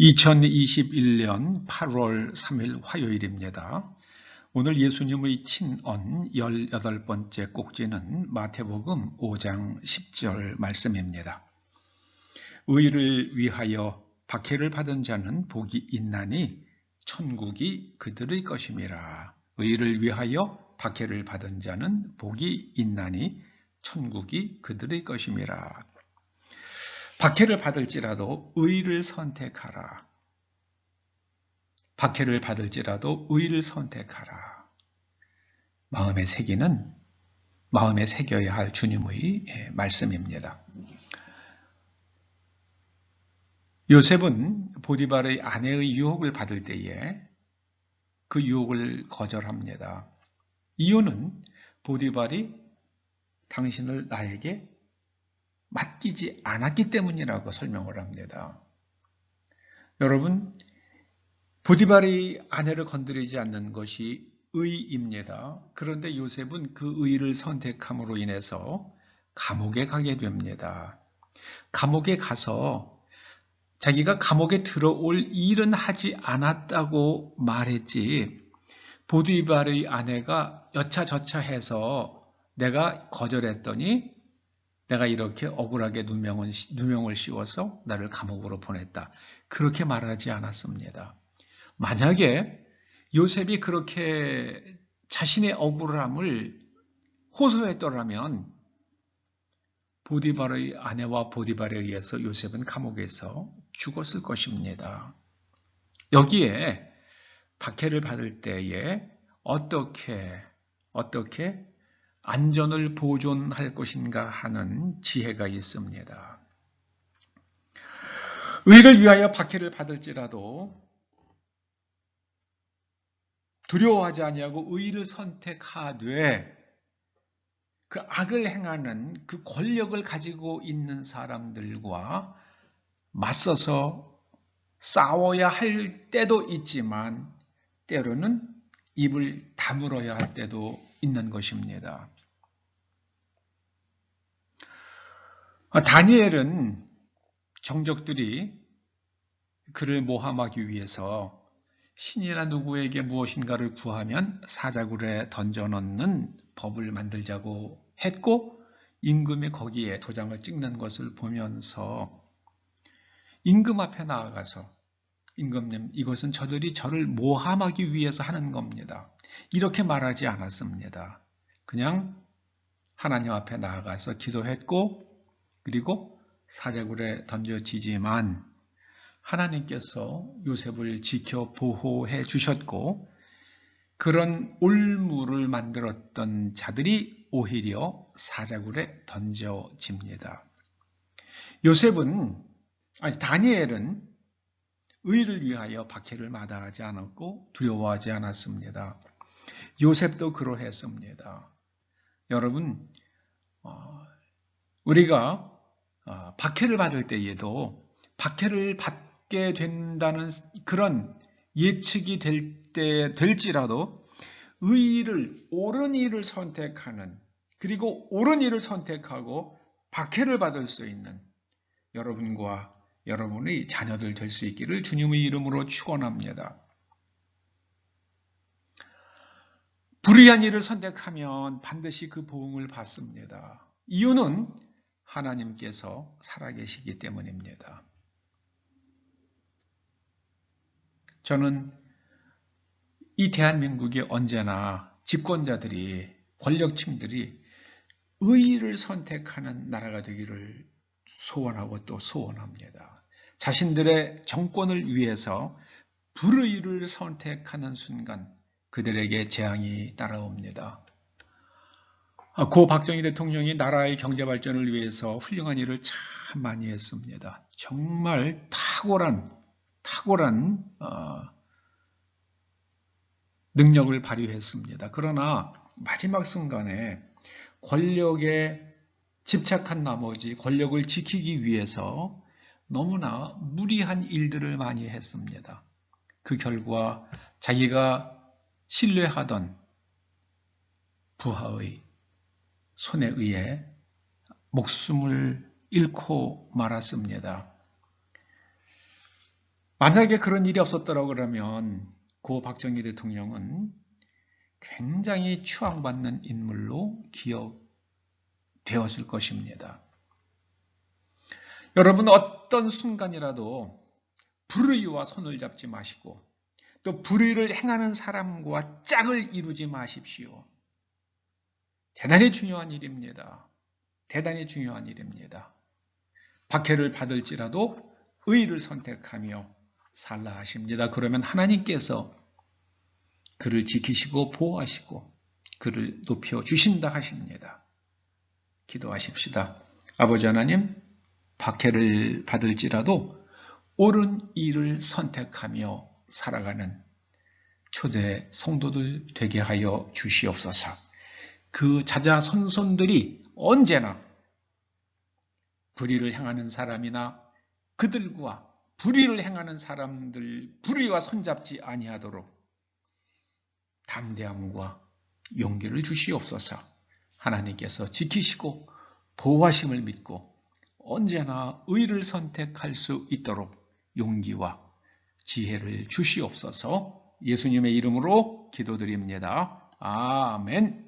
2021년 8월 3일 화요일입니다. 오늘 예수님의 친언 18번째 꼭지는 마태복음 5장 10절 말씀입니다. 의를 위하여 박해를 받은 자는 복이 있나니 천국이 그들의 것임이라. 의를 위하여 박해를 받은 자는 복이 있나니 천국이 그들의 것임이라. 박해를 받을지라도 의를 선택하라. 박해를 받을지라도 의를 선택하라. 마음에 새겨야 할 주님의 말씀입니다. 요셉은 보디발의 아내의 유혹을 받을 때에 그 유혹을 거절합니다. 이유는 보디발이 당신을 나에게 맡기지 않았기 때문이라고 설명을 합니다. 여러분, 보디발의 아내를 건드리지 않는 것이 의입니다. 그런데 요셉은 그 의를 선택함으로 인해서 감옥에 가게 됩니다. 감옥에 가서 자기가 감옥에 들어올 일은 하지 않았다고 말했지, 보디발의 아내가 여차저차해서 내가 거절했더니 내가 이렇게 억울하게 누명을 씌워서 나를 감옥으로 보냈다. 그렇게 말하지 않았습니다. 만약에 요셉이 그렇게 자신의 억울함을 호소했더라면 보디발의 아내와 보디발에 의해서 요셉은 감옥에서 죽었을 것입니다. 여기에 박해를 받을 때에 어떻게 안전을 보존할 것인가 하는 지혜가 있습니다. 의를 위하여 박해를 받을지라도 두려워하지 아니하고 의를 선택하되 그 악을 행하는 그 권력을 가지고 있는 사람들과 맞서서 싸워야 할 때도 있지만 때로는 입을 다물어야 할 때도 있는 것입니다. 다니엘은 정적들이 그를 모함하기 위해서 신이나 누구에게 무엇인가를 구하면 사자굴에 던져넣는 법을 만들자고 했고, 임금이 거기에 도장을 찍는 것을 보면서 임금 앞에 나아가서 임금님, 이것은 저들이 저를 모함하기 위해서 하는 겁니다. 이렇게 말하지 않았습니다. 그냥 하나님 앞에 나아가서 기도했고, 그리고 사자굴에 던져지지만 하나님께서 요셉을 지켜 보호해 주셨고, 그런 올무를 만들었던 자들이 오히려 사자굴에 던져집니다. 다니엘은 의를 위하여 박해를 마다하지 않았고 두려워하지 않았습니다. 요셉도 그러했습니다. 여러분, 우리가 박해를 받을 때에도 박해를 받게 된다는 그런 예측이 될지라도 옳은 일을 선택하는, 그리고 옳은 일을 선택하고 박해를 받을 수 있는 여러분과 여러분의 자녀들 될 수 있기를 주님의 이름으로 축원합니다. 불의한 일을 선택하면 반드시 그 보응을 받습니다. 이유는 하나님께서 살아계시기 때문입니다. 저는 이 대한민국에 언제나 집권자들이, 권력층들이 의를 선택하는 나라가 되기를 소원하고 또 소원합니다. 자신들의 정권을 위해서 불의를 선택하는 순간 그들에게 재앙이 따라옵니다. 고 박정희 대통령이 나라의 경제 발전을 위해서 훌륭한 일을 참 많이 했습니다. 정말 탁월한 능력을 발휘했습니다. 그러나 마지막 순간에 권력에 집착한 나머지 권력을 지키기 위해서 너무나 무리한 일들을 많이 했습니다. 그 결과 자기가 신뢰하던 부하의 손에 의해 목숨을 잃고 말았습니다. 만약에 그런 일이 없었더라고 그러면 고 박정희 대통령은 굉장히 추앙받는 인물로 기억되었을 것입니다. 여러분, 어떤 순간이라도 불의와 손을 잡지 마시고 또 불의를 행하는 사람과 짝을 이루지 마십시오. 대단히 중요한 일입니다. 대단히 중요한 일입니다. 박해를 받을지라도 의를 선택하며 살라 하십니다. 그러면 하나님께서 그를 지키시고 보호하시고 그를 높여주신다 하십니다. 기도하십시다. 아버지 하나님, 박해를 받을지라도 옳은 일을 선택하며 살아가는 초대 성도들 되게 하여 주시옵소서. 그 자자손손들이 언제나 불의를 행하는 사람이나 그들과 불의를 행하는 사람들 불의와 손잡지 아니하도록 담대함과 용기를 주시옵소서. 하나님께서 지키시고 보호하심을 믿고 언제나 의를 선택할 수 있도록 용기와 지혜를 주시옵소서. 예수님의 이름으로 기도드립니다. 아멘.